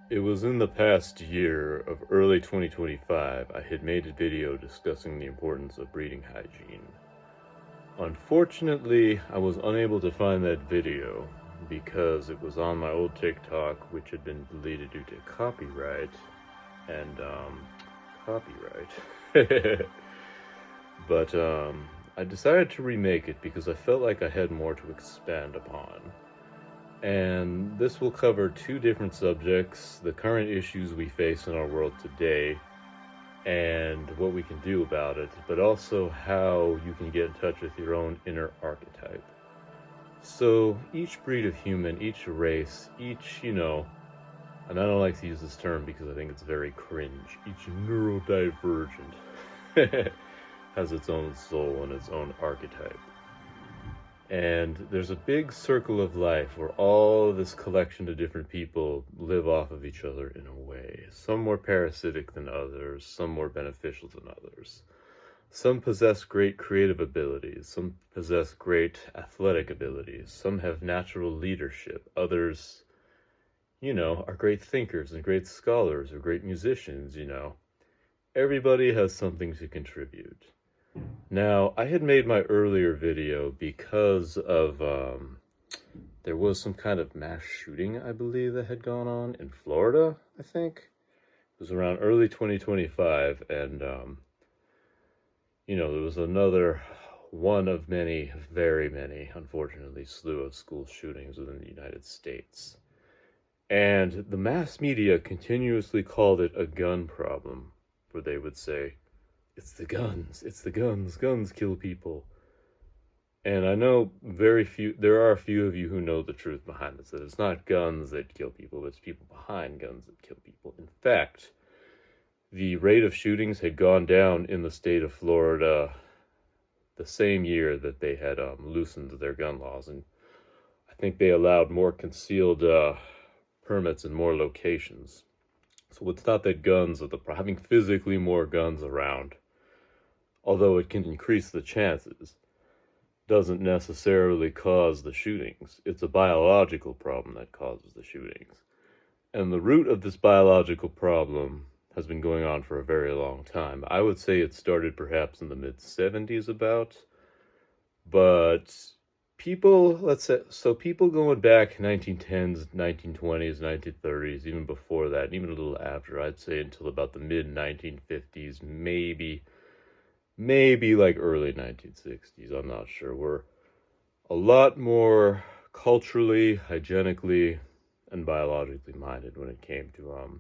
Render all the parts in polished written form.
It was in the past year of early 2025 I had made a video discussing the importance of breeding hygiene. Unfortunately, I was unable to find that video because it was on my old TikTok, which had been deleted due to copyright and copyright. But I decided to remake it because I felt like I had more to expand upon. And this will cover two different subjects: the current issues we face in our world today and what we can do about it, but also how you can get in touch with your own inner archetype. So each breed of human, each race, and I don't like to use this term because I think it's very cringe, each neurodivergent has its own soul and its own archetype. And there's a big circle of life where all this collection of different people live off of each other in a way. Some more parasitic than others, some more beneficial than others. Some possess great creative abilities, some possess great athletic abilities, some have natural leadership, others, are great thinkers and great scholars or great musicians. Everybody has something to contribute. Now, I had made my earlier video because of, there was some kind of mass shooting, I believe, that had gone on in Florida, I think. It was around early 2025, and, there was another one of many, very many, unfortunately, slew of school shootings within the United States. And the mass media continuously called it a gun problem, where they would say, it's the guns, guns kill people. And I know there are a few of you who know the truth behind this, that it's not guns that kill people, but it's people behind guns that kill people. In fact, the rate of shootings had gone down in the state of Florida the same year that they had loosened their gun laws. And I think they allowed more concealed permits in more locations. So it's not that guns are having physically more guns around, although it can increase the chances, doesn't necessarily cause the shootings. It's a biological problem that causes the shootings. And the root of this biological problem has been going on for a very long time. I would say it started perhaps in the mid-70s about, but people going back 1910s, 1920s, 1930s, even before that, and even a little after, I'd say until about the mid-1950s, maybe like early 1960s, I'm not sure, were a lot more culturally, hygienically, and biologically minded when it came to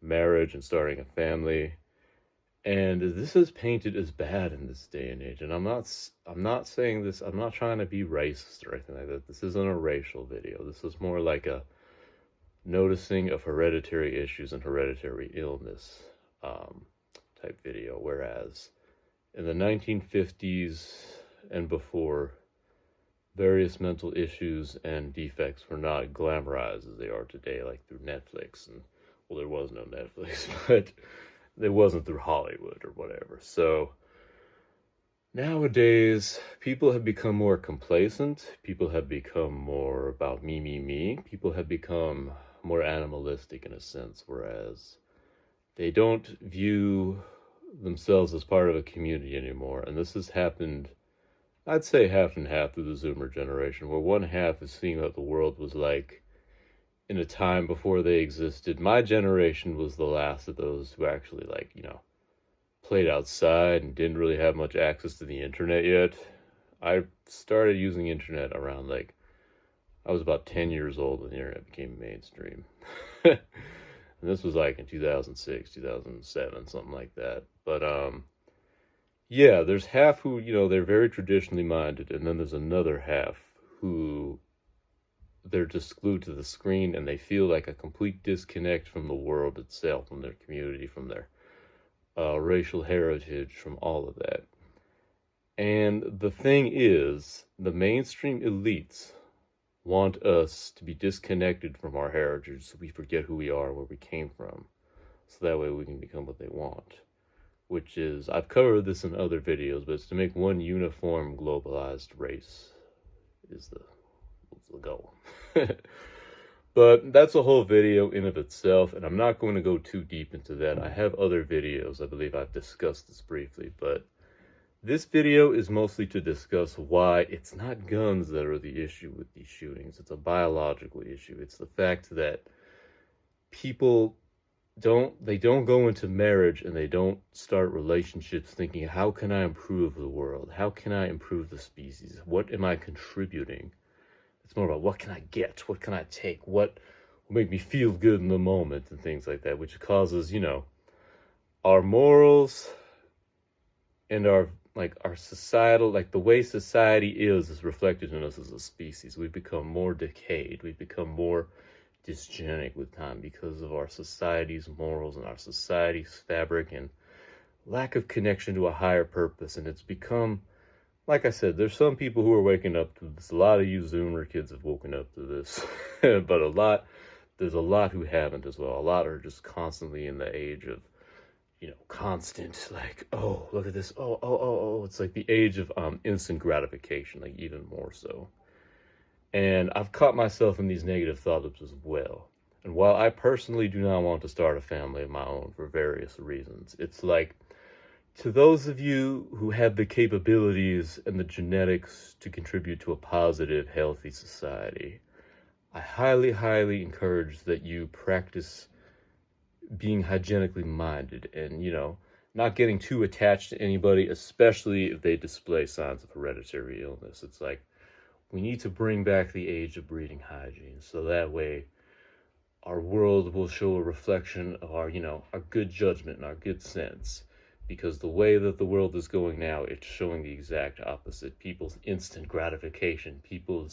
marriage and starting a family. And this is painted as bad in this day and age. And I'm not saying this, I'm not trying to be racist or anything like that. This isn't a racial video. This is more like a noticing of hereditary issues and hereditary illness type video. Whereas in the 1950s and before, various mental issues and defects were not glamorized as they are today, like through Netflix. And, well, there was no Netflix, but it wasn't through Hollywood or whatever. So nowadays, people have become more complacent. People have become more about me, me, me. People have become more animalistic in a sense, whereas they don't view themselves as part of a community anymore. And this has happened, I'd say half and half, through the Zoomer generation, where one half is seeing what the world was like in a time before they existed. My generation was the last of those who actually, played outside and didn't really have much access to the internet yet. I started using internet around, I was about 10 years old when the internet became mainstream. And this was in 2006, 2007, something like that. But, yeah, there's half who, they're very traditionally minded, and then there's another half who they're just glued to the screen and they feel like a complete disconnect from the world itself, from their community, from their racial heritage, from all of that. And the thing is, the mainstream elites want us to be disconnected from our heritage so we forget who we are, where we came from, so that way we can become what they want. Which is, I've covered this in other videos, but it's to make one uniform globalized race is the goal. But that's a whole video in of itself, and I'm not going to go too deep into that. I have other videos, I believe I've discussed this briefly, but this video is mostly to discuss why it's not guns that are the issue with these shootings. It's a biological issue. It's the fact that people don't go into marriage and they don't start relationships thinking, how can I improve the world? How can I improve the species? What am I contributing? It's more about what can I get? What can I take? What will make me feel good in the moment and things like that, which causes, our morals and our societal, the way society is reflected in us as a species. We've become more decayed. We've become more dysgenic with time because of our society's morals and our society's fabric and lack of connection to a higher purpose. And it's become, like I said, there's some people who are waking up to this. A lot of you Zoomer kids have woken up to this, but there's a lot who haven't as well. A lot are just constantly in the age of, constant, oh, look at this. Oh. It's like the age of instant gratification, even more so. And I've caught myself in these negative thought loops as well. And while I personally do not want to start a family of my own for various reasons, it's like, to those of you who have the capabilities and the genetics to contribute to a positive, healthy society, I highly, highly encourage that you practice being hygienically minded and, not getting too attached to anybody, especially if they display signs of hereditary illness. It's like, we need to bring back the age of breeding hygiene, so that way our world will show a reflection of our good judgment and our good sense. Because the way that the world is going now, it's showing the exact opposite. People's instant gratification, people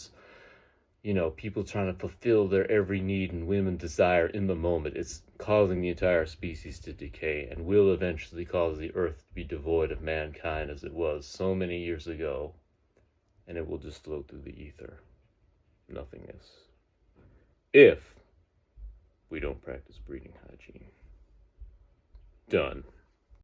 trying to fulfill their every need and whim and desire in the moment. It's causing the entire species to decay and will eventually cause the earth to be devoid of mankind as it was so many years ago. And it will just float through the ether. Nothingness. If we don't practice breeding hygiene. Done.